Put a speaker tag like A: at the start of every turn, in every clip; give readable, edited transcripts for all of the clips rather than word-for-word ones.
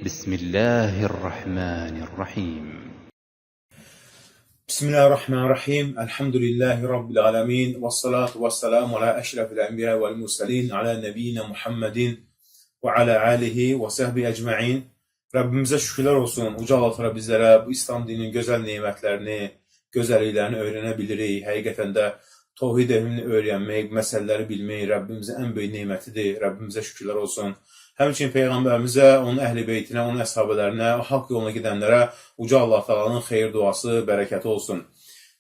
A: بسم الله الرحمن الرحيم.
B: بسم الله الرحمن الرحيم. الحمد لله رب العالمين والصلاة والسلام على أشرف الأنبياء والمرسلين على نبiyina Muhammedin ve ala alihi ve sahbihi ecmaîn. Rabbimize şükürler olsun. Uca Allah Teala bizlere bu İslam dininin güzel nimetlerini, güzelliklerini öğrenebilirik. Həqiqətən də tevhid elmini öğrenmek, meseleleri bilmek Rabbimizin en büyük nimetidir. Rabbimize şükürler olsun. Həmçinin Peyğəmbərimizə, onun əhl-i beytinə, onun əshabələrinə, haqq yoluna gedənlərə Uca Allah Taala'nın xeyir duası, bərəkəti olsun.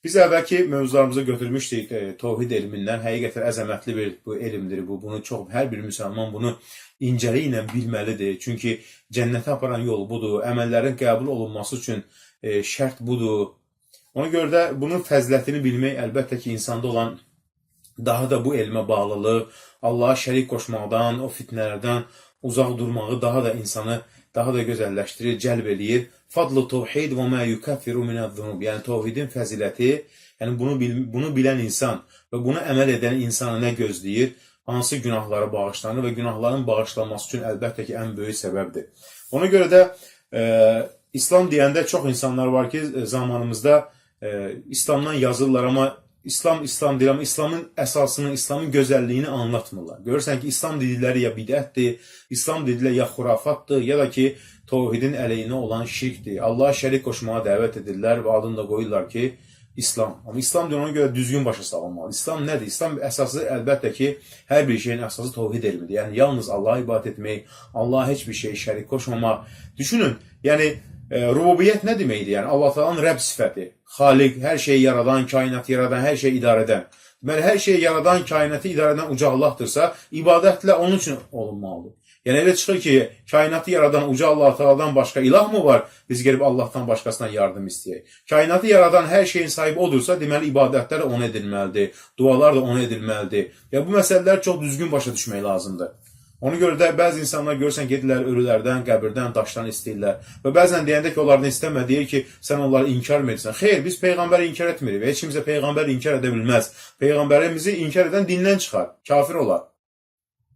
B: Biz əvvəlki mövzularımızı götürmüşdük tevhid elmindən. Həqiqətən əzəmətli bir bu elmdir bu. Bunu hər bir müsəlman bunu incəliklə bilməlidir. Çünki cənnətə aparan yol budur. Əməllərin qəbul olunması üçün şərt budur. Ona görə də bunun fəzilətini bilmək əlbəttə ki, insanda olan daha da bu elmə bağlılığı, Allah'a şərik qoşmaqdan, o fitnələrdən uzaq durmağı daha da insanı daha da gözəlləşdirir, cəlb eləyir. Fadlu tevhid və mə yukaffiru minəz-zunub. Yəni tevhidin fəziləti, yəni bunu bilən insan və bunu əməl edən insana nə gözləyir? Hansı günahları bağışlanır və günahların bağışlanması üçün əlbəttə ki, ən böyük səbəbdir. Ona görə də İslam deyəndə çox insanlar var ki, zamanımızda İslamdan yazırlar, amma İslam deyir, amma İslamın əsasını, İslamın gözəlliyini anlatmırlar. Görürsən ki, İslam dedikləri ya bidətdir, İslam dedikləri ya xurafatdır, ya da ki, tevhidin əleyhinə olan şirkdir. Allah'a şərik qoşmağa dəvət edirlər və adını da qoyurlar ki, İslam. Amma İslam deyir, ona görə düzgün başa salınmalı. İslam nədir? İslam əsası əlbəttə ki, hər bir şeyin əsası tevhid elmidir. Yəni, yalnız Allah'a ibadət etmək, Allah'a heç bir şey şərik qoşmamaq. Düşünün, yəni, rububiyyət nə deməkdir? Yəni, Allah Taala'nın Rəbb sifəti, Xaliq, hər şeyi yaradan, kainatı yaradan, hər şeyi idarə edən. Deməli, hər şeyi yaradan, kainatı idarə edən Uca Allah'dırsa, ibadətlə onun üçün olunmalıdır. Yəni, elə çıxır ki, kainatı yaradan Uca Allah Taala'dan başqa ilah mı var? Biz gəlib Allah'tan başqasından yardım istəyək. Kainatı yaradan hər şeyin sahibi odursa, deməli, ibadətlər də ona edilməlidir, dualar da ona edilməlidir. Ya, bu məsələləri çox düzgün başa düşmək lazımdır. Ona görə də bəzi insanlar görürsən gedirlər ölülərdən, qəbirdən, daşdan istəyirlər. Və bəzən deyəndə ki, onlardan istəmə, deyir ki, sən onları inkar mı edirsən? Xeyr, biz Peyğəmbəri inkar etmirik və heç kimsə Peyğəmbəri inkar edə bilməz. Peyğəmbərimizi inkar edən dindən çıxar, kafir olar.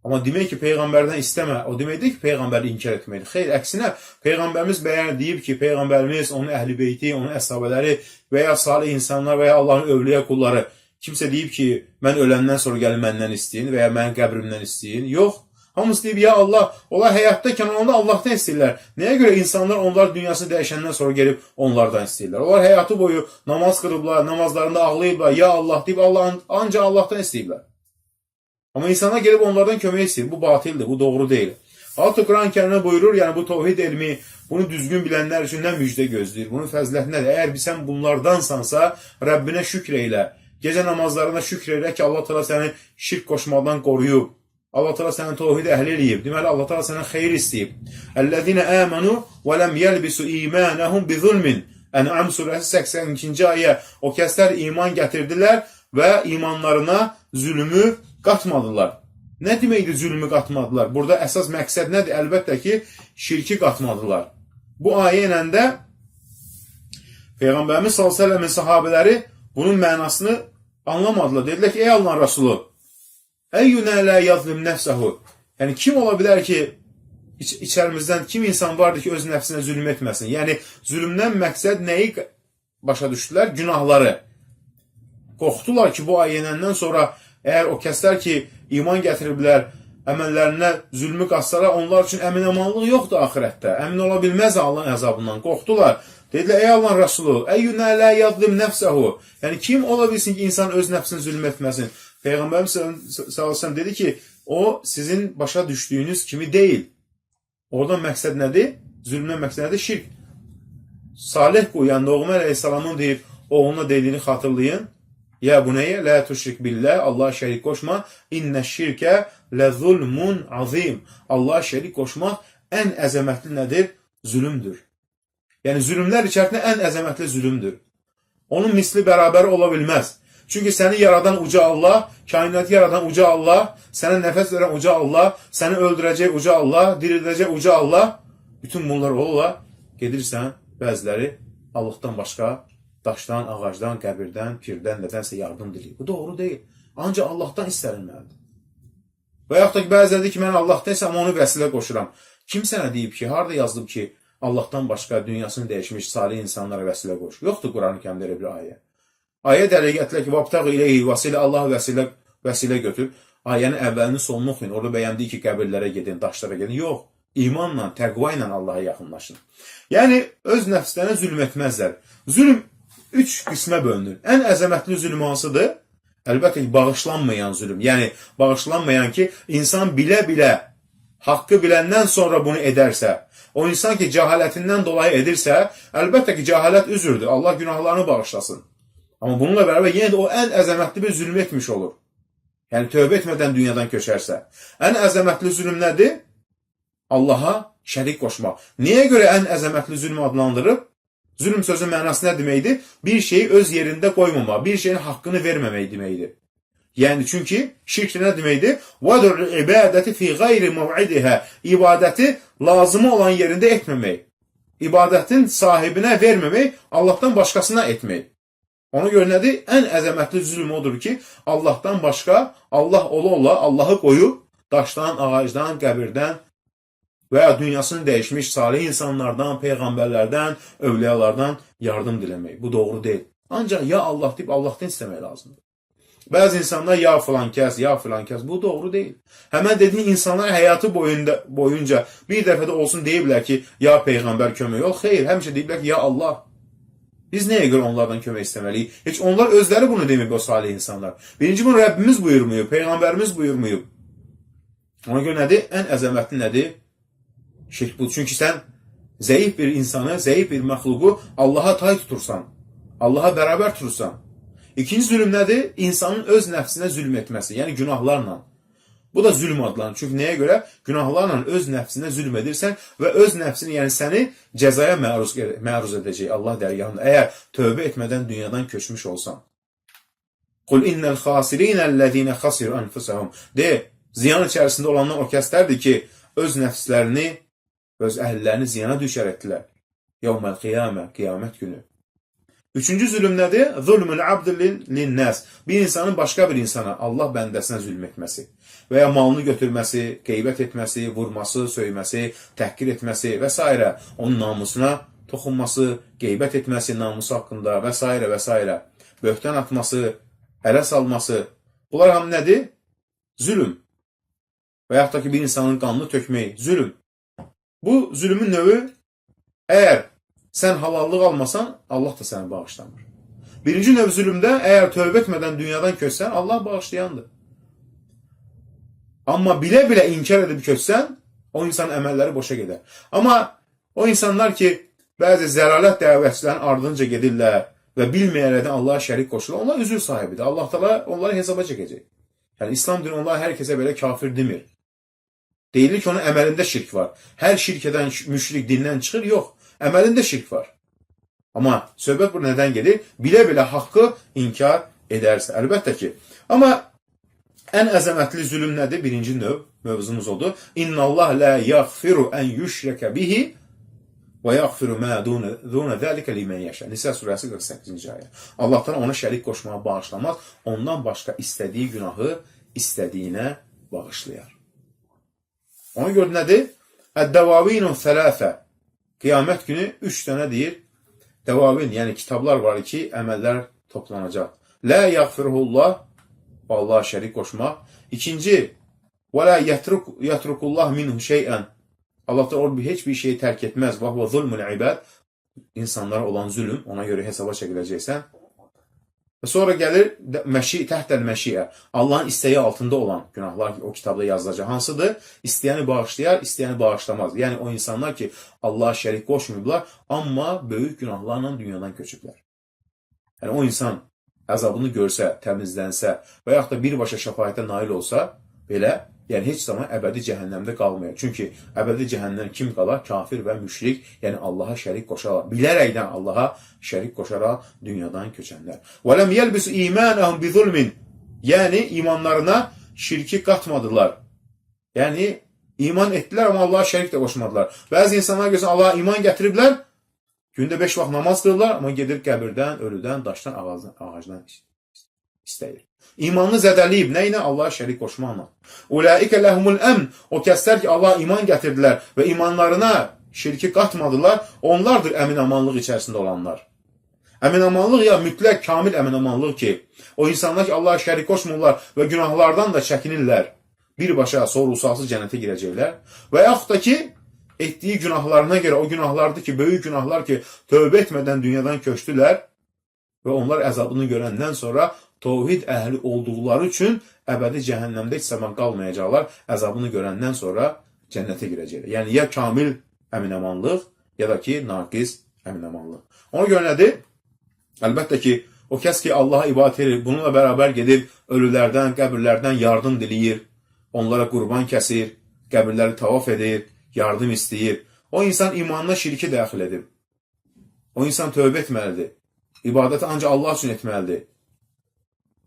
B: Amma demək ki, Peyğəmbərdən istəmə, o deməkdir ki, Peyğəmbəri inkar etməkdir. Xeyr, əksinə, Peyğəmbərimiz bəyan deyib ki, Peyğəmbərimiz, onun əhl-i beyti, onun əshabələri və ya salih insanlar və ya Allahın övliya qulları kimsə deyib ki, mən öləndən sonra gəlin məndən istəyin və ya mənim qəbrimdən istəyin. Yox. Hamısı deyib, ya Allah, onlar həyatdakən onda Allahdan istəyirlər. Nəyə görə insanlar onlar dünyasını dəyişəndən sonra gelib onlardan istəyirlər? Onlar həyatı boyu namaz qırıblar, namazlarında ağlayıblar, ya Allah deyib, ancaq Allahdan istəyirlər. Amma insanlar gelib onlardan kömək istəyir. Bu batildir, bu doğru deyil. Altı Quran-ı Kərimdə buyurur, yəni bu tevhid elmi, bunu düzgün bilənlər üçün nə müjdə gözləyir, bunun fəziləti nədir? Əgər sən bunlardansansa, Rəbbinə şükr eylə. Gecə namazlarına şükr eylə ki, Allah Teala səni şirk qoşmadan qoruyub. Allah Teala sənin tevhid əhli eləyib. Deməli, Allah Teala səndən xeyir istəyib. Əl-ləzīnə əmənu və ləm yəlbisu imanəhum bi zulmin. Ən'am surəsi 82-ci ayə. O kəslər iman gətirdilər və imanlarına zülmü qatmadılar. Nə deməkdir zülmü qatmadılar? Burada əsas məqsəd nədir? Əlbəttə ki, şirki qatmadılar. Bu ayə ilə də Peyğəmbərimiz s.ə.v-in sahabələri bunun mənasını anlamadılar. Dedilər ki, ey Allahın Rasulü, əyyünə lə yazlim nəfsəhu. Yəni, kim ola bilər ki, içərimizdən kim insan vardır ki, öz nəfsinə zülm etməsin? Yəni, zülmdən məqsəd nəyi başa düşdülər? Günahları. Qorxdular ki, bu ayənəndən sonra əgər o kəslər ki, iman gətiriblər, əməllərinə zülmü qatsalar, onlar üçün əmin-əmanlıq yoxdur axirətdə. Əmin ola bilməz Allahın əzabından. Qorxdular. Dedilər, ey Allahın Rasulü, əyyünə lə yazlim nəfsəhu. Yəni, kim ola bilsin ki, insan öz nəfsini zülm etməsin? Peyğəmbərimiz s.ə.v dedi ki, o sizin başa düşdüyünüz kimi deyil. Oradan məqsəd nədir? Zülmdən məqsəd nədir? Şirk. Salih qul, yəni Doğma əleyhissalamın deyib, oğluna dediyini xatırlayın. Ya bunəyə, lə tuşrik billah, Allah şərik qoşma, innə şirkə lə zulmun azim. Allah şərik qoşmaq ən əzəmətli nədir? Zülümdür. Yəni, zülümlər içərisində ən əzəmətli zülümdür. Onun misli bərabər ola bilməz. Çünki səni yaradan uca Allah, kainatı yaradan uca Allah, sənə nəfəs verən uca Allah, səni öldürəcək uca Allah, dirildəcək uca Allah, bütün bunlar ola, gedirsən bəziləri Allahdan başqa, daşdan, ağacdan, qəbirdən, pirdən, nədənsə yardım diləyir. Bu doğru deyil. Ancaq Allahdan istənilməlidir. Və yaxud da ki, bəziləri ki, mən Allahdan isə onu vəsilə qoşuram. Kim sənə deyib ki, harada yazılıb ki, Allahdan başqa dünyasını dəyişmiş salih insanlara vəsilə qoş? Yoxdur Quran-ı Kərimdə elə bir ayə. Ayə dəqiq gətirək ki, vabtaq ileyhi vəsilə, Allah vəsilə götür. Ayənin əvvəlini sonunu oxuyun. Orada bəyəndiyi ki, qəbirlərə gedin, daşlara gedin. Yox, imanla, təqva ilə Allaha yaxınlaşın. Yəni, öz nəfslərinə zülm etməzlər. Zülm 3 qismə bölünür. Ən əzəmətli zülm hansıdır? Əlbəttə ki, bağışlanmayan zülm. Yəni, bağışlanmayan ki, insan bilə-bilə, haqqı biləndən sonra bunu edərsə, o insan ki, cəhalətindən dolayı edirsə, əlbəttə ki, cəhalət üzürdür. Allah günahlarını bağışlasın. Amma bununla bərabər yenə də o ən əzəmətli bir zülm etmiş olur. Yəni, tövbə etmədən dünyadan köçərsə. Ən əzəmətli zülm nədir? Allaha şərik qoşmaq. Niyə görə ən əzəmətli zülm adlandırıb? Zülm sözün mənası nə deməkdir? Bir şeyi öz yerində qoymamaq, bir şeyin haqqını verməmək deməkdir. Yəni, çünki şirk nə deməkdir? وَدُرْ ibadəti fi غَيْرِ مَوْعِدِهَا İbadəti lazımı olan yerində etməmək. İbadətin sahibinə verməmək, Allahdan başqasına etmək. Ona görə nədir? Ən əzəmətli zülm odur ki, Allahdan başqa, Allah ola-ola Allahı qoyub, daşdan, ağacdan, qəbirdən və ya dünyasını dəyişmiş salih insanlardan, peyğəmbərlərdən, övliyalardan yardım diləmək. Bu doğru deyil. Ancaq ya Allah deyib Allahdan istəmək lazımdır. Bəzi insanlar ya filan kəs, ya filan kəs. Bu doğru deyil. Həmən dediğin insanlar həyatı boyunca bir dəfə də olsun deyiblər ki, ya peyğəmbər kömək ol. Xeyr, həmişə deyiblər ki, ya Allah. Biz nəyə görə onlardan kömək istəməliyik? Heç onlar özləri bunu demir o salih insanlar. Birinci bunu Rəbbimiz buyurmuyub, peyğəmbərimiz buyurmuyub. Ona görə nədir? Ən əzəmətli nədir? Şirk bu. Çünki sən zəif bir insanı, zəif bir məxluqu Allaha tay tutursan, Allaha bərabər tutursan. İkinci zülm nədir? İnsanın öz nəfsinə zülm etməsi, yəni günahlarla. Bu da zülm adlanır. Çünki nəyə görə? Günahlarla öz nəfsinə zülm edirsən və öz nəfsini, yəni səni cəzaya məruz edəcək Allah dərgahında. Əgər tövbə etmədən dünyadan köçmüş olsan. Qul innəl xasirinəl-ləzīnə xasiru anfusahum. De, ziyan içərisində olanlar o kəslərdir ki, öz nəfslərini, öz əhəllərini ziyana düşər etdilər. Yevməl qiyamə, qiyamət günü. Üçüncü zülm nədir? Zulmül abd lin-nas. Bir insanın başqa bir insana, Allah bəndəsinə zülm etməsi və ya malını götürməsi, qeybət etməsi, vurması, söyməsi, təhqir etməsi və s. Onun namusuna toxunması, qeybət etməsi namusu haqqında və s. və s. Böhtan atması, ələ salması. Bunlar hamı nədir? Zülm. Və yaxud da ki, bir insanın qanını tökmək, zülm. Bu zülmün növü, əgər sən halallıq almasan, Allah da səni bağışlamır. Birinci növ zülmdə, əgər tövbə etmədən dünyadan köçsən, Allah bağışlayandır. Amma bilə-bilə inkar edib köçsən, o insanın əməlləri boşa gedər. Amma o insanlar ki, bəzi zəlalət dəvətçilərin ardınca gedirlər və bilməyərəkdən Allaha şərik qoşurlar, onlar üzür sahibidir. Allah da onları hesaba çəkəcək. Yəni, İslam dini onlar hər kəsə belə kafir demir. Deyilir ki, onun əməlində şirk var. Hər şirk edən müşrik dindən çıxır, yox. Əməlində şirk var. Amma söhbət bu nədən gedir? Bilə-bilə haqqı inkar edərsə. Əlbəttə ki. Amma ən əzəmətli zülm nədir? Birinci mövzumuz odur. İnnəllah lə yəğfiru ən yüşrəkə bihi və yəğfiru mə dunə zəlikə limən yəşə. Nisə surəsi 48-ci ayə. Allahdan ona şərik qoşmağa bağışlamaz. Ondan başqa istədiyi günahı istədiyinə bağışlayar. Ona görə nədir? Əd-dəvavinun thələfə. Qiyamət günü 3 dənə deyir, dəvavin, yəni kitablar var ki, əməllər toplanacaq. Lə yəğfirullah, Allah şərik qoşmaq. İkinci, və lə yətrukullah minhu şeyən. Allah da orada heç bir şeyi tərk etməz. Və huvə zulmul ibad, insanlara olan zülm, ona görə hesaba çəkiləcəksən. Və sonra gəlir təhtəl məşiə, Allahın istəyi altında olan günahlar o kitabda yazılacaq. Hansıdır? İstəyəni bağışlayar, istəyəni bağışlamaz. Yəni o insanlar ki, Allaha şərik qoşmayıblar, amma böyük günahlarla dünyadan köçüblər. Yəni o insan əzabını görsə, təmizlənsə və yaxud da birbaşa şəfaətə nail olsa, belə, yəni heç zaman əbədi cəhənnəmdə qalmayır. Çünki əbədi cəhənnəm kim qalar? Kafir və müşrik, yəni Allaha şərik qoşaraq, bilərəkdən Allaha şərik qoşaraq dünyadan köçənlər. وَلَمْ يَلْبِسُ إِيمَانَهُمْ بِظُلْمٍ. Yəni imanlarına şirki qatmadılar. Yəni iman etdilər, amma Allaha şərik də qoşmadılar. Bəzi insanlar görsən Allaha iman gətiriblər, gündə 5 vaxt namaz qılırlar, amma gedir qəbirdən, ölüdən, daşdan, ağacdan. istəyir. İmanını zədəliyib, nə ilə? Allaha şərik qoşmaqla. Ulaikə ləhumul əmn, o kəslər ki, Allah iman gətirdilər və imanlarına şirki qatmadılar, onlardır əmin-amanlıq içərisində olanlar. Əmin-amanlıq ya mütləq, kamil əmin-amanlıq ki, o insanlar ki, Allaha şərik qoşmurlar və günahlardan da çəkinirlər, birbaşa sorğu-sualsız cənnətə girəcəklər və yaxud da ki, etdiyi günahlarına görə, o günahlardır ki, böyük günahlar ki, tövbə etmədən dünyadan köçdülər və onlar əzabını görəndən sonra tövhid əhli olduqları üçün əbədi cəhənnəmdə heç zaman qalmayacaqlar, əzabını görəndən sonra cənnətə girəcəklər. Yəni, ya kamil əmin-amanlıq, ya da ki, naqis əmin-amanlıq. Ona görə nədir? Əlbəttə ki, o kəs ki, Allaha ibadət edir, bununla bərabər gedir, ölülərdən, qəbirlərdən yardım diləyir, onlara qurban kəsir, qəbirləri tavaf edir, yardım istəyir. O insan imanına şirki daxil edir. O insan tövbə etməlidir. İbadəti ancaq Allah üçün etməlidir.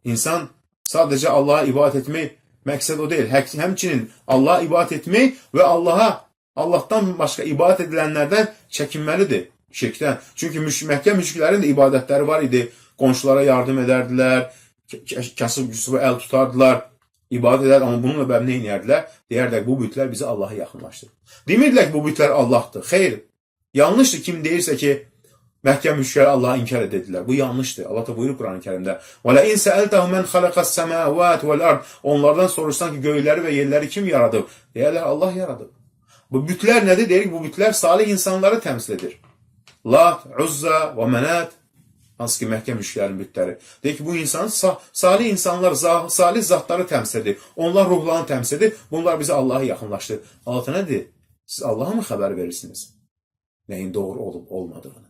B: İnsan sadəcə Allaha ibadət etmək məqsəd o deyil. Həmçinin Allaha ibadət etmək və Allahdan başqa ibadət edilənlərdən çəkinməlidir şirkdən. Çünki Məkkə müşriklərin də ibadətləri var idi. Qonşulara yardım edərdilər, kasıb-küsubə əl tutardılar, ibadət edər, amma bununla bərabər nə edərdilər? Deyərdilər, bu bütlər bizi Allaha yaxınlaşdırır. Demirdilər ki, bu bütlər Allahdır. Xeyr, yanlışdır kim deyirsə ki, Məkkə müşrikləri Allaha inkar edirlər. Bu yanlışdır. Allah da buyurur Quran-ı Kərimdə. وَلَئِنْ سَأَلْتَهُمْ مَنْ خَلَقَ السَّمَاوَاتِ وَالْأَرْضِ Onlardan soruşsan ki, göyləri və yerləri kim yaradıb? Deyərlər, Allah yaradıb. Bu bütlər nədir? Deyir ki, bu bütlər salih insanları təmsil edir. Lat, Uzza və Mənət, hansı ki, Məkkə müşriklərinin bütləri. Deyir ki, bu insan salih insanlar, salih zatları təmsil edir. Onlar ruhlarını təmsil edir. Bunlar bizi Allaha yaxınlaşdırır. Allah nədir? Siz Allaha mı xəbər verirsiniz? Nəyin doğru olub, olmadığını.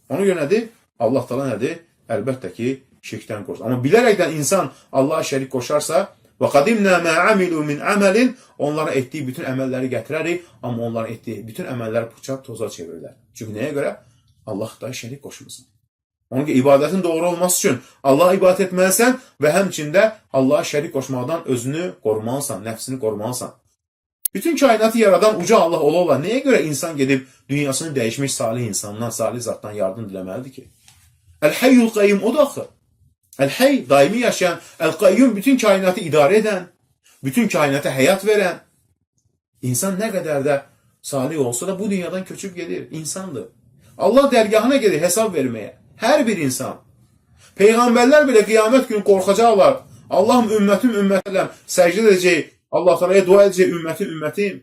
B: Ona görə nədir? Allah Taala nədir? Əlbəttə ki, şirkdən qoşur. Amma bilərəkdən insan Allaha şərik qoşarsa, وَقَدِمْنَا مَا عَمِلُوا مِنْ عَمَلٍ Onlara etdiyi bütün əməlləri gətirərik, amma onların etdiyi bütün əməlləri puça, toza çevirirlər. Çünki nəyə görə? Allah da şərik qoşmuşsun. Onun ki, ibadətin doğru olması üçün Allaha ibadət etməlisən və həmçində Allaha şərik qoşmaqdan özünü qorumalısan, nəfsini qorumalısan. Bütün kainatı yaradan uca Allah ola-ola nəyə görə insan gedib dünyasını dəyişmiş salih insandan, salih zatdan yardım diləməlidir ki? Əl-Hayyul Qayyum o da axı. Əl-Hayy, daimi yaşayan, Əl-Qayyum bütün kainatı idarə edən, bütün kainata həyat verən. İnsan nə qədər də salih olsa da bu dünyadan köçüb gedir. İnsandır. Allah dərgahına gedir hesab verməyə. Hər bir insan. Peyğəmbərlər belə qiyamət günü qorxacaqlar. Allahım ümmətəm, səcdə edəcək, Allah Taala'ya dua edəcək, ümmətim.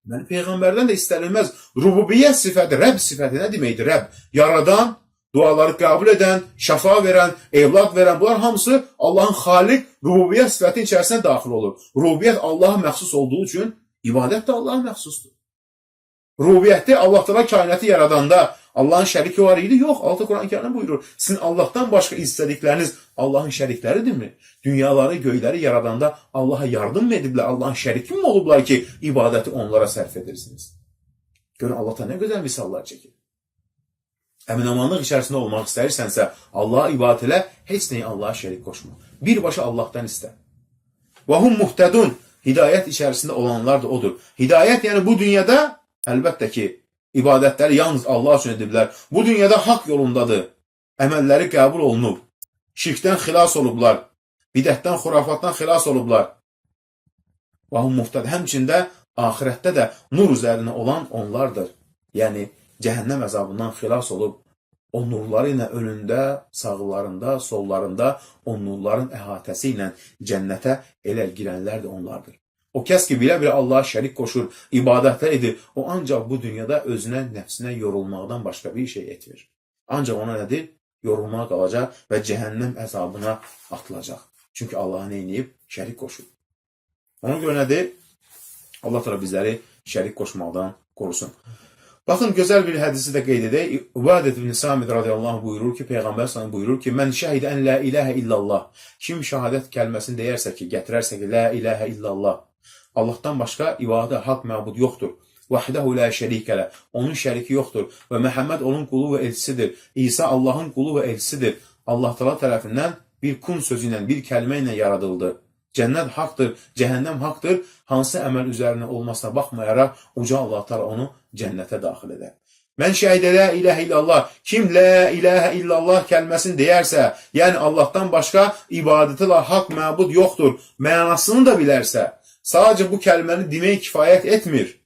B: Yəni, Peyğəmbərdən də istənilməz. Rububiyyət sifəti, Rəbb sifəti nə deməkdir? Rəbb, yaradan, duaları qəbul edən, şəfa verən, evlad verən, bunlar hamısı Allahın xaliq, rububiyyət sifəti içərisinə daxil olur. Rububiyyət Allaha məxsus olduğu üçün, ibadət də Allaha məxsusdur. Rububiyyətdə Allah Taala kainatı yaradanda Allahın şəriki var idi? Yox, Allah Quran-ı Kərimdə buyurur. Sizin Allahdan başqa istədikləriniz Allahın şərikləridirmi? Dünyaları, göyləri yaradanda Allaha yardım mı ediblər? Allahın şəriki mi olublar ki, ibadəti onlara sərf edirsiniz? Görün, Allah da nə gözəl misallar çəkir. Əmin-amanlıq içərisində olmaq istəyirsənsə, Allaha ibadət elə, heç nəyi Allaha şərik qoşma. Birbaşa Allahdan istə. Və hum muhtədun, hidayət içərisində olanlar da odur. Hidayət, yəni bu dünyada, əlbəttə ki, ibadətləri yalnız Allah üçün ediblər. Bu dünyada haqq yolundadır. Əməlləri qəbul olunub. Şirkdən xilas olublar. Bidətdən, xurafatdan xilas olublar. Və hum muhtəd. Həmçində, axirətdə də nur üzərinə olan onlardır. Yəni, cəhənnəm əzabından xilas olub, o nurları ilə önündə, sağlarında, sollarında, o nurların əhatəsi ilə cənnətə elə girənlər də onlardır. O kəs ki, bilə-bilə Allaha şərik qoşur, ibadətlər edir, o ancaq bu dünyada özünə, nəfsinə yorulmaqdan başqa bir şey etmir. Ancaq ona nədir? Yorulmağa qalacaq və cəhənnəm əzabına atılacaq. Çünki Allaha nə edib? Şərik qoşur. Ona görə nədir? Allah təala bizləri şərik qoşmaqdan qorusun. Baxın, gözəl bir hədisi də qeyd edək. Ubadət ibn Samid radiyallahu buyurur ki, Peyğəmbər sallallahu buyurur ki, mən şəhidə ən la ilahə illallah. Kim şəhadət kəlməsini deyərsə ki, gətirərsə ki, la ilahə illallah. Allahdan başqa ibadə, haqq məbud yoxdur. Vəhdəhu la şərikələ. Onun şəriki yoxdur. Və Məhəmməd onun qulu və elçisidir. İsa Allahın qulu və elçisidir. Allah Taala tərəfindən bir kun sözü ilə, bir kəlmə ilə yaradıldı. Cənnət haqdır, cəhənnəm haqdır. Hansı əməl üzərinə olmasına baxmayaraq, uca Allah Taala onu cənnətə daxil edər. Mən şəhidə la ilahe illallah. Kim la ilahe illallah kəlməsini deyərsə, yəni Allahdan başqa ibadətə haqq məbud yoxdur, mənasını da bilərsə, sadəcə bu kəlməni demək kifayət etmir.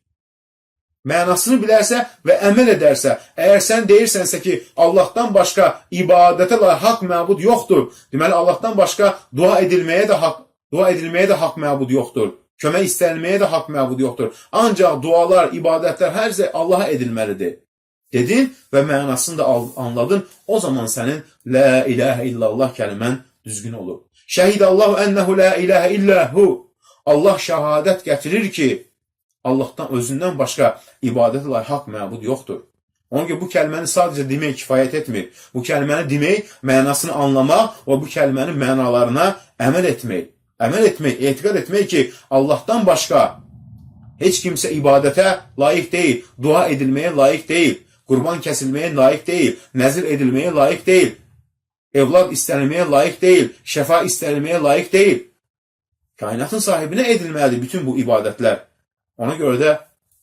B: Mənasını bilərsə və əməl edərsə, əgər sən deyirsənsə ki, Allahdan başqa ibadətə haqq məbud yoxdur, deməli Allahdan başqa dua edilməyə də haqq məbud yoxdur. Kömək istənilməyə də haqq məbud yoxdur. Ancaq dualar, ibadətlər hər şey Allaha edilməlidir. Dedin və mənasını da anladın, o zaman sənin la ilahe illallah kəlmən düzgün olur. Şəhidallahu ənəhu la ilahe illahu. Allah şəhadət gətirir ki, Allahdan özündən başqa ibadət ilə haqq məbud yoxdur. Ona görə bu kəlməni sadəcə demək kifayət etmir. Bu kəlməni demək, mənasını anlamaq və bu kəlmənin mənalarına əməl etmək. Əməl etmək, etiqad etmək ki, Allahdan başqa heç kimsə ibadətə layiq deyil, dua edilməyə layiq deyil. Qurban kəsilməyə layiq deyil, nəzir edilməyə layiq deyil, evlad istənilməyə layiq deyil, şəfa istənilməyə layiq deyil. Kainatın sahibinə edilməlidir bütün bu ibadətlər. Ona görə də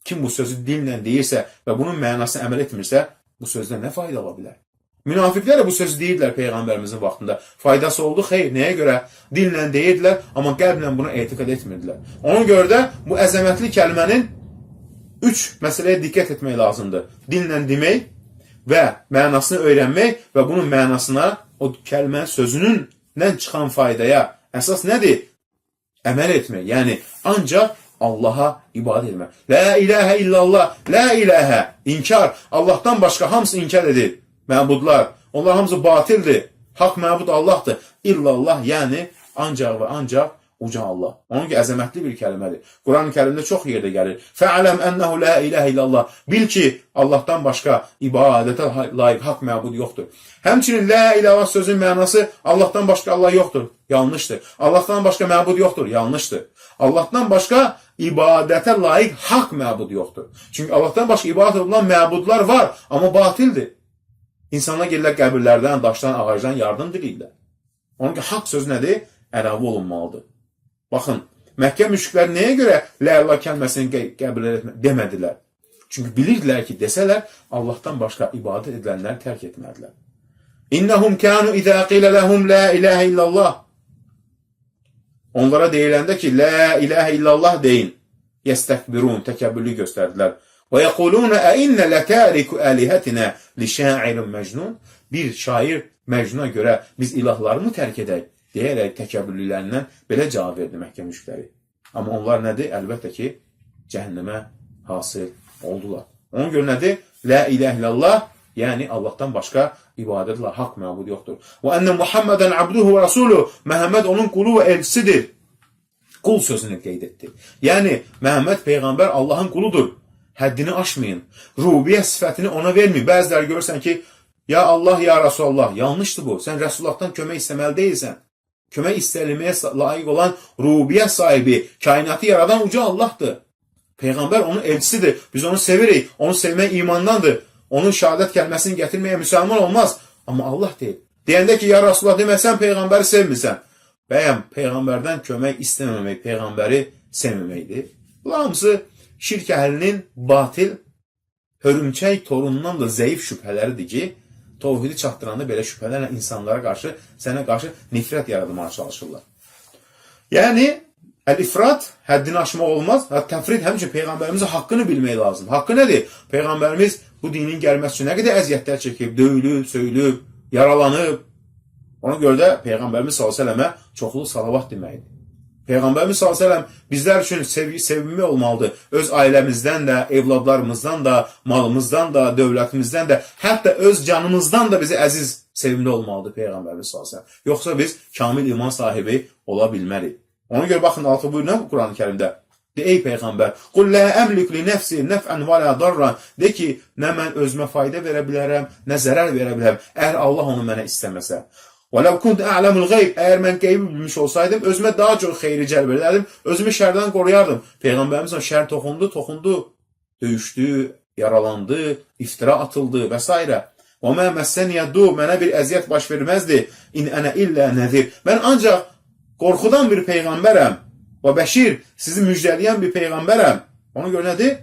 B: kim bu sözü dillə deyirsə və bunun mənasını əməl etmirsə, bu sözdən nə fayda ola bilər? Münafiqlər bu sözü deyirlər Peyğəmbərimizin vaxtında. Faydası oldu, xeyr, nəyə görə? Dillə deyirdilər, amma qəlblə buna etiqad etmirdilər. Ona görə də bu əzəmətli kəlmənin 3 məsələyə diqqət etmək lazımdır. Dillə demək və mənasını öyrənmək və bunun mənasına, o kəlmə sözünün çıxan faydaya əsas nədir? Əməl etmək. Yəni, ancaq Allaha ibadət etmək. La ilahe illallah, la ilahe, inkar. Allahdan başqa hamısı inkar edir. Məbudlar, onlar hamısı batildir. Haqq məbud Allahdır. İllallah, yəni ancaq və ancaq uca Allah. Onun ki, əzəmətli bir kəlmədir. Quran-ı Kərimdə çox yerdə gəlir. Fə'ələm ənəhu la ilahe illallah. Bil ki, Allahdan başqa ibadətə layiq haqq məbud yoxdur. Həmçinin la ilahe sözün mənası Allahdan başqa Allah yoxdur. Yanlışdır. Allahdan başqa məbud yoxdur. Yanlışdır. Allahdan başqa ibadətə layiq haqq məbud yoxdur. Çünki Allahdan başqa ibadət olunan məbudlar var, amma batildir. İnsanlar gəlirlər qəbirlərdən, daşdan, ağacdan yardım diləyirlər. Onun ki, haqq söz nədir? Əlavə olunmalıdır. Baxın, Məkkə müşrikləri nəyə görə la ilahe kəlməsini qəbul demədilər? Çünki bilirdilər ki, desələr, Allahdan başqa ibadət edilənləri tərk etmədilər. İnnəhum kənu izə qilə ləhum la ilahe illallah. Onlara deyiləndə ki, la ilahe illallah deyin. Yəstəkbirun, təkəbbürlü göstərdilər. Və yəqulunə əinnə lətəriku əlihətinə li şairin məcnun. Bir şair Məcnuna görə biz ilahlarımı tərk edək deyərək təkəbbürlülərindən belə cavab verdi Məkkə müşrikləri. Amma onlar nədir? Əlbəttə ki, cəhənnəmə hasil oldular. Ona görə nədir? La ilahe illallah, yəni Allahdan başqa ibadətlə haqq məbud yoxdur. Və ənə Muhammedən abduhu və rasuluhu, Məhəmməd onun qulu və elçisidir. Qul sözünü qeyd etdi. Yəni, Məhəmməd Peyğəmbər Allahın quludur. Həddini aşmayın. Rububiyyə sifətini ona verməyin. Bəziləri görürsən ki, ya Allah, ya Rasulallah. Yanlışdır bu. Sən Rəsullahdan kömək istəməli deyilsən. Kömək istənilməyə layiq olan rububiyyə sahibi, kainatı yaradan uca Allahdır. Peyğəmbər onun elçisidir. Biz onu sevirik. Onu sevmək imandandır. Onun şəhadət kəlməsini gətirməyə müsəlman olmaz. Amma Allah deyil. Deyəndə ki, ya Rasulullah deməsən, Peyğəmbəri sevmirsən. Bəyəm, Peyğəmbərdən kömək istəməmək, Peyğəmbəri sevməməkdir. Bu hamısı şirk əhlinin batil, hörümçək torunundan da zəif şübhələridir ki, tövhidi çatdıranda belə şübhələrlə insanlara qarşı, sənə qarşı nifrət yaradılmağa çalışırlar. Yəni, əl-ifrat həddini aşmaq olmaz. Təfrid həmçin Peyğəmbərimizin haqqını bilmək lazım. Haqqı nədir? Peyğəmbərimiz bu dinin gəlməsi üçün nə qədər əziyyətlər çəkib, döyülüb, söyülüb, yaralanıb. Ona görə də Peyğəmbərimiz s.ə.və çoxlu salavat deməkdir. Peyğəmbərimiz s.ə.v bizlər üçün sevimli olmalıdır. Öz ailəmizdən də, evladlarımızdan da, malımızdan da, dövlətimizdən də, hətta öz canımızdan da bizi əziz, sevimli olmalıdır Peyğəmbərimiz s.ə.v. Yoxsa biz kamil iman sahibi ola bilmərik. Ona görə baxın, altı buyur nə bu Quran-ı Kərimdə? De, ey Peyğəmbər, qul lə əmlik li nəfsi nəfən və lə darran. De ki, nə mən özümə fayda verə bilərəm, nə zərər verə bilərəm, əgər Allah onu mənə istəməsə. وَلَوْ كُنْتَ أَعْلَمُ الْغَيْبِ Əgər mən qeybi bilmiş olsaydım, özümə daha çox xeyri cəlb edərdim, özümü şərdən qoruyardım. Peyğəmbərimiz şər toxundu, döyüşdü, yaralandı, iftira atıldı və s. وَمَا مَسَّنِيَدُّ Mənə bir əziyyət baş verməzdi. İn ənə illə nəzir Mən ancaq qorxudan bir Peyğəmbərəm. Və bəşir, sizi müjdələyən bir Peyğəmbərəm. Ona görə nədir?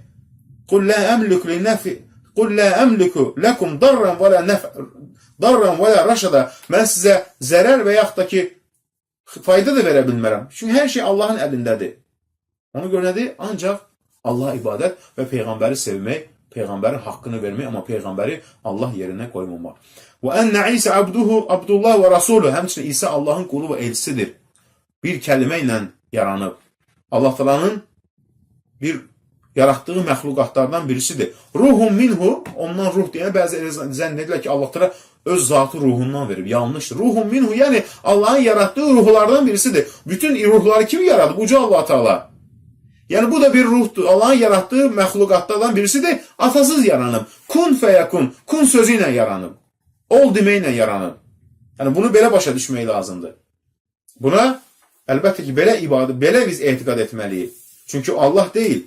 B: قُلْ لَا أَمْلِكُ لِنَفْسِ Qul la amliku lakum darran və la rəşada. Mən sizə zərər və yaxud da ki, fayda da verə bilmərəm. Çünki hər şey Allahın əlindədir. Ona görə nədir? Ancaq Allah ibadət və Peyğəmbəri sevmək, Peyğəmbərin haqqını vermək, amma Peyğəmbəri Allah yerinə qoymamaq. Və ənə İsa Abdullah və Rasuluhu. Həmçinin İsa Allahın qulu və elçisidir. Bir kəlimə ilə yaranıb. Allah Taala'nın bir yaratdığı məxluqatlardan birisidir. Ruhun minhu, ondan ruh deyən bəzi zənn edirlər ki, Allah Taala öz zatı ruhundan verib. Yanlışdır. Ruhun minhu, yəni Allahın yaratdığı ruhlardan birisidir. Bütün ruhları kim yaradıb? Uca Allah Taala. Yəni bu da bir ruhdur. Allahın yaratdığı məxluqatlardan birisidir. Atasız yaranıb. Kun fəyəkun. Kun sözü ilə yaranıb. Ol deməklə yaranıb. Yəni bunu belə başa düşmək lazımdır. Buna əlbəttə ki, belə biz etiqad etməliyik. Çünki Allah deyil.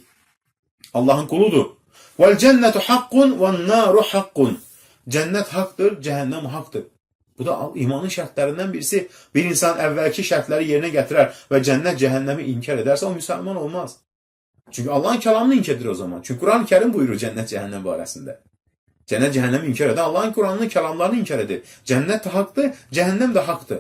B: Allahın quludur. Vel cennetu haqqun ven naru haqqun. Cennet haqqdır, cəhənnəm haqqdır. Bu da imanın şərtlərindən birisi. Bir insan əvvəlki şərtləri yerinə gətirər və cənnət cəhənnəmi inkar edərsə, o müsəlman olmaz. Çünki Allahın kəlamını inkar edir o zaman. Çünki Quran-ı Kərim buyurur cənnət cəhənnəm barəsində. Cənnət cəhənnəmi inkar edir. Allahın Quranının kəlamlarını inkar edir. Cənnət də haqqdır, cəhənnəm də haqqdır.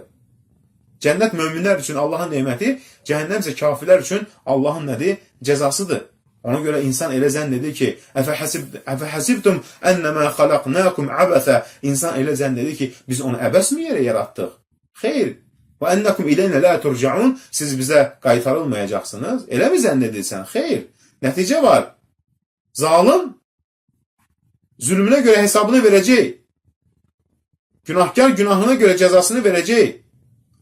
B: Cənnət möminlər üçün Allahın neməti, cəhənnəm isə kafirlər üçün Allahın nədir? Cəzasıdır. Ona görə insan elə zənn edir ki, əfəhəsibtum ənəmə xalaqnakum əbəsə. İnsan elə zənn edir ki, biz onu əbəs mi yerə yaratdıq? Xeyr. Və ənəkum iləynə la turcaun. Siz bizə qaytarılmayacaqsınız. Elə mi zənn edirsən? Xeyr. Nəticə var. Zalim zülmünə görə hesabını verəcək. Günahkar günahına görə cəzasını verəcək.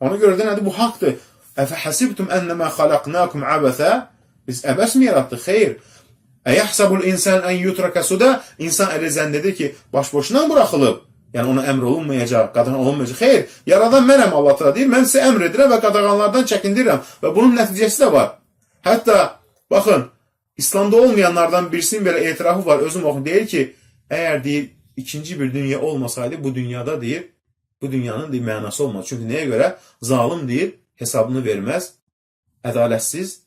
B: Ona görə də nədir? Bu haqdır. Əfəhəsibtum ənəmə xalaqnakum əbəsə. Biz əbəs mi yaratdıq? Xeyr. Əyəhsəbul insan ən yutraka suda. İnsan elə zənn edir ki, baş-boşuna buraxılıb. Yəni ona əmr olunmayacaq, qadağan olunmayacaq. Xeyr. Yaradan mənəm, Allah Teala deyir. Mən sizə əmr edirəm və qadağanlardan çəkindirirəm. Və bunun nəticəsi də var. Hətta, baxın, İslamda olmayanlardan birisinin belə etirafı var. Özüm oxum, deyir ki, əgər deyir, ikinci bir dünya olmasaydı, bu dünyada deyir, bu dünyanın deyir, mənası olmaz. Çünki nəyə görə? Zalim deyir, hesabını verməz, ədalətsiz,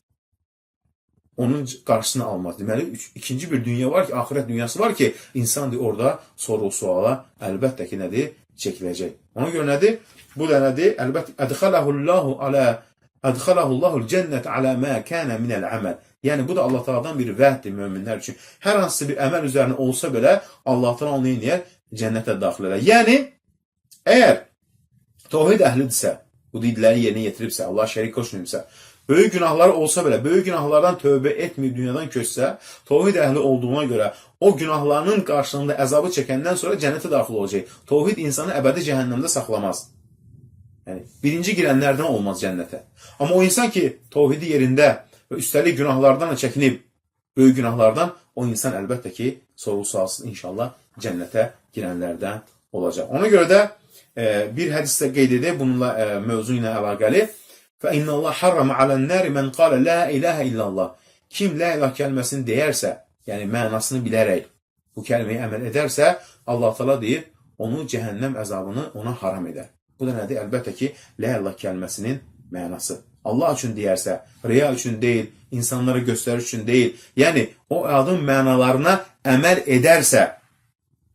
B: onun qarşısını almaz. Deməli, ikinci bir dünya var ki, ahirət dünyası var ki, insan orada soru-suala əlbəttə ki, nədir? Çəkiləcək. Ona görə nədir? Bu da nədir? Əlbəttə, ədxələhullahul cənnət alə mə kənə minəl əməl. Yəni, bu da Allah Taala'dan bir vəddir möminlər üçün. Hər hansı bir əməl üzərinə olsa belə, Allah Taala onu eləyər, cənnətə daxil edər. Yəni, əgər tövhid əhlidirsə, bu dedikləri yerinə yetiribsə, Allah şərik qoşmayıbsa, böyük günahları olsa belə, böyük günahlardan tövbə etməyib dünyadan köçsə, tövhid əhli olduğuna görə o günahlarının qarşılığında əzabı çəkəndən sonra cənnətə daxil olacaq. Tövhid insanı əbədi cəhənnəmdə saxlamaz. Yəni, birinci girənlərdən olmaz cənnətə. Amma o insan ki, tövhidi yerində və üstəlik günahlardan da çəkinib, böyük günahlardan, o insan əlbəttə ki, soru-sualsız inşallah cənnətə girənlərdən olacaq. Ona görə də bir hədisdə qeyd edək, bununla mövzu ilə əlaqəli. فَإِنَّ اللّٰهَ حَرَّمَ عَلَى النَّارِ مَنْ قَالَ لَا إِلَٰهَ إِلَّا اللّٰهِ. Kim la ilah kəlməsini deyərsə, yəni mənasını bilərək bu kəlməyə əməl edərsə, Allah Taala deyir, onu cəhənnəm əzabını ona haram edər. Bu da nədir? Əlbəttə ki, la ilah kəlməsinin mənası. Allah üçün deyərsə, riya üçün deyil, insanlara göstəriş üçün deyil, yəni o adın mənalarına əməl edərsə,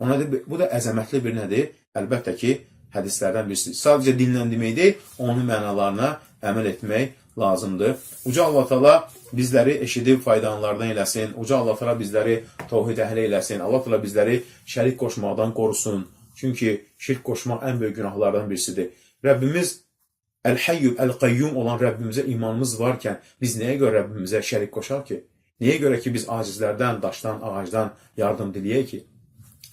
B: ona da, bu da əzəmətli bir nədir? Əlbəttə ki, hədislərdən birisidir. Sadəcə dinlən demək deyil, onun mənalarına əməl etmək lazımdır. Uca Allah Taala bizləri eşidib faydalanlardan eləsin. Uca Allah Taala bizləri tövhid əhli eləsin. Allah Taala bizləri şərik qoşmaqdan qorusun. Çünki şirk qoşmaq ən böyük günahlardan birisidir. Rəbbimiz Əl-Hayyub, Əl-Qayyum olan Rəbbimizə imanımız varkən biz nəyə görə Rəbbimizə şərik qoşaq ki? Nəyə görə ki biz acizlərdən, daşdan, ağacdan yardım diləyək ki?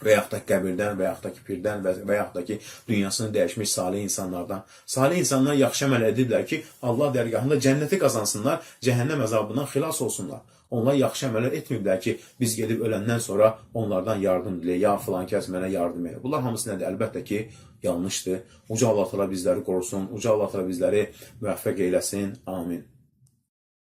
B: Və yaxud da qəbirdən, və yaxud da ki pirdən, və yaxud da ki dünyasını dəyişmiş salih insanlardan. Salih insanlar yaxşı əməl edirlər ki, Allah dərgahında cənnəti qazansınlar, cəhənnəm əzabından xilas olsunlar. Onlar yaxşı əməllər etməyiblər ki, biz gedib öləndən sonra onlardan yardım diləyək, ya filan kəs mənə yardım edir. Bunlar hamısı nədir? Əlbəttə ki, yanlışdır. Uca Allah Taala bizləri qorusun, Uca Allah Taala bizləri müvəffəq eyləsin. Amin.